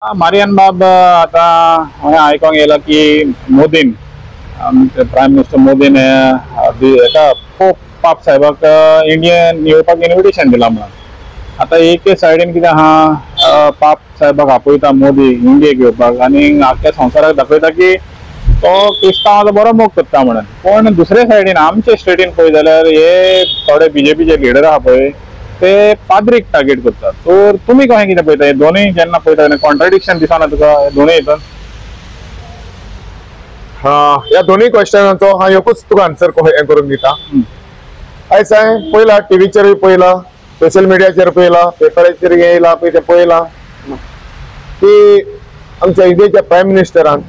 Marianne बाब आता हांवें आयकोंक येयला की मोदीन आमचे प्रायम मिनिस्टर मोदीन हेका पोप पाप साहेबाक इंडियन येवपाक इन्विटेशन दिला म्हणून. आता एक सायडीन कितें आहा, पाप साहेबाक आपयता मोदी इंडियेक येवपाक आनी आख्ख्या संवसाराक दाखयता की तो क्रिस्तांवाचो बरो मोग करता म्हणून. पण दुसरे सायडीन आमचे स्टेटीन पळय जाल्यार हे थोडे बीजेपीचे लिडर आहा पळय ते पाद्रीक टार्गेट करतात. तर तुम्ही कशें कितें पळयता हे दोनूय जेन्ना पळयता कॉन्ट्राडिक्शन दिसना तुका दोनूय हितून? ह्या दोन्ही क्वेश्चनाचो हांव एकूच तुका आन्सर हे करून दिता. आयज हांवें पळयला टीव्हीचेरूय पळयला, सोशल मिडियाचेर पळयला, पेपराचेर येयला पळय ते पळयला की आमच्या इंडियेच्या प्रायम मिनिस्टरान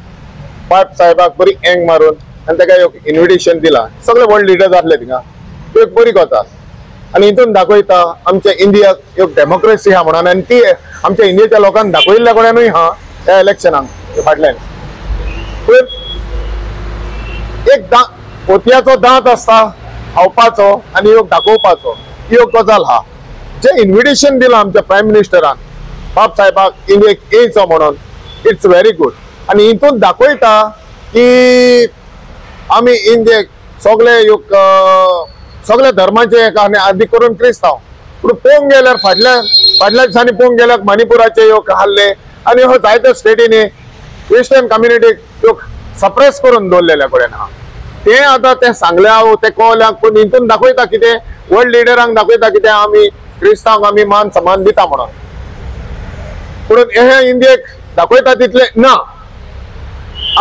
पाप साहेबाक बरी एंग मारून आनी ताका एक इन्विटेशन दिला. सगळे वर्ल्ड लिडर्स आसले थिंगा. ती एक बरी गजाल आनी हितून दाखयता आमच्या इंडियाक एक डेमोक्रेसी आहा म्हणून. आनी ती आमच्या इंडियेच्या लोकांक दाखयल्ल्या कडल्यानूय हा त्या इलेक्शनाक फाटल्यान. एक पोतयाचो दांत असता खावपाचो आनी एक दाखोवपाचो, ही एक गजाल हा. जे इन्विटेशन दिला आमच्या प्रायम मिनिस्टरान बाब साहेबाक इंडियेक येयचो म्हणून, इट्स व्हेरी गुड. आनी हितून दाखयता की आमी इंडियेक सगळे धर्माचे आनी आदी करून क्रिस्तांव. पूण पळोवंक गेल्यार फाटल्या दिसांनी पळोवंक गेल्यार मणिपुराचे योग हाल्ले आनी हो जायत्या स्टेटीनी क्रिश्चन कम्युनिटीक सप्रेस करून दवरलेल्या कडेन आहा. ते आता ते सांगल्या ते कळल्याक, पूण हितून दाखयता कितें वर्ल्ड लिडरांक दाखयता कितें आमी क्रिस्तांवांक आमी मान सन्मान दिता म्हणून. पूण हे इंडियेक दाखयता तितले ना.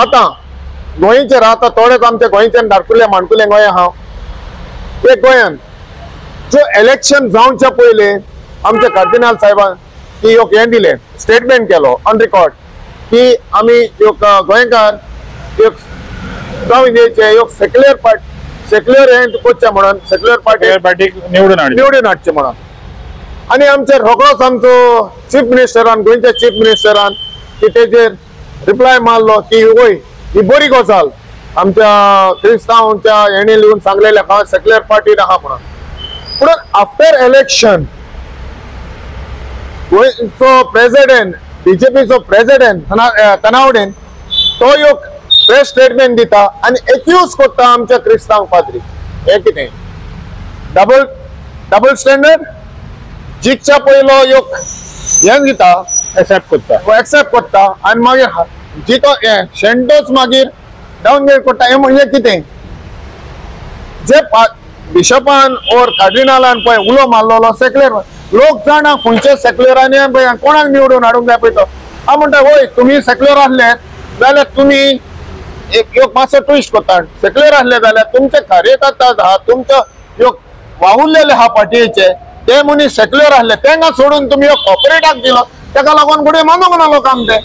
आता गोंयचेर आता थोडेच आमचे गोंयच्यान धाडकुले माणकुले गोंय आहा. एक गोंयान जो इलेक्शन जावच्या पयले आमच्या कार्दिनाल साहेबान की एक हे दिले, स्टेटमेंट केलो ऑन रिकॉर्ड की आमी एक गोंयकार एक जावं इंडियेचे एक सेक्युलर हे करचे म्हणून, सेक्युलर पार्टीक निवडून हाडचे म्हणून. आनी आमचे रोखडोच आमचो चीफ मिनिस्टरान, गोंयच्या चीफ मिनिस्टरान की तेजेर रिप्लाय मारलो की वय ही बरी गजाल आमच्या क्रिस्तांवांच्या हेणी लिहून सांगलेले हा सेक्युलर पार्टीन आहा म्हणून. पूण आफ्टर इलेक्शन गोंयचो प्रेसिडेंट, बीजेपीचो प्रेसिडेंट तनावडेन तो एक प्रेस स्टेटमेंट दिता आनी एक्यूज करता आमच्या क्रिस्तांव पाद्री. हे कितें डबल स्टँडर्ड? जिखच्या पयलो एक हे दिता, एक्सेप्ट करता आनी मागीर जितो शेंटोच मागीर डावनग्रेड करता. हे म्हणजे कितें? जे बिशपान ओर कार्डिनालान पळय उलो मारलेलो सेक्युलर लोक जाणा खंयचे सेक्युलरांनी कोणाक निवडून हाडूंक जाय पळय तो. हांव म्हणटा वय तुमी सेक्युलर आसले जाल्यार तुमी एक मातसो ट्विस्ट करता. सेक्युलर आसले जाल्यार तुमचे कार्यकर्ता आहा, तुमचे वावुरलेले आहा पार्टीचे, ते मनीस सेक्युलर आसले तांकां सोडून तुमी कॉर्पोरेटाक दिलो, ताका लागून फुडें मानूंक ना लोकांक ते.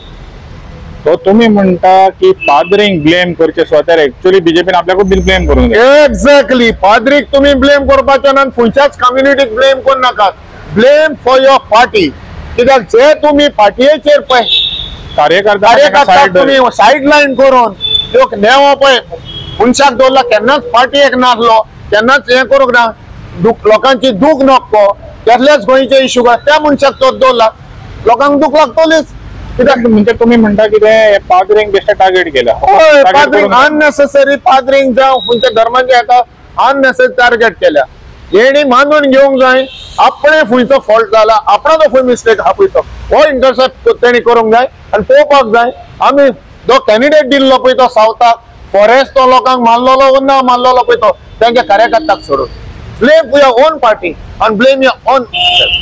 तो तुम्ही म्हणता की पाद्रींक ब्लेम करचे स्वतार एक्चुअली बीजेपीन आपल्याक ब्लेम करून. एक्झॅक्टली. पाद्रीक तुम्ही ब्लेम करपाचे ना, खंयच्याच कम्युनिटीक ब्लेम करू नाकात. Blame for your party. कित्याक जे तुम्ही पार्टीचेर पळय कार्यकर्ता तुम्ही सायडलायन करून लोक नेवो पळय मनशाक दवरला, केन्नाच पार्टीक नासलो, केन्नाच हे करूंक ना, लोकांची दूख नको, कसलेच गोंयचे इश्यू त्या मनशाक तो दवरला, लोकांक दूख लागतलीच. कित्याक म्हणजे तुम्ही म्हणता की ते पाद्रींक बेश्टे टार्गेट केला. पाद्रींक अननेसेसरी पाद्रींक जावं खंयच्या धर्माचे आता अननेसेसरी टार्गेट केल्या. हेणी मानून घेवंक जाय आपणे खंयचो फॉल्ट जाला, आपणाचो खंय मिस्टेक हा पळय तो हो इंटरसेप्ट तेणी करूंक जाय आनी पळोवपाक जाय. आमी जो कॅन्डिडेट दिल्लो पळय तो सावथाक फॉरेस्ट तो लोकांक मारलेलो ना मारलेलो पळय तो तांच्या कार्यकर्त्याक सोडून. Blame your own party and blame your own self.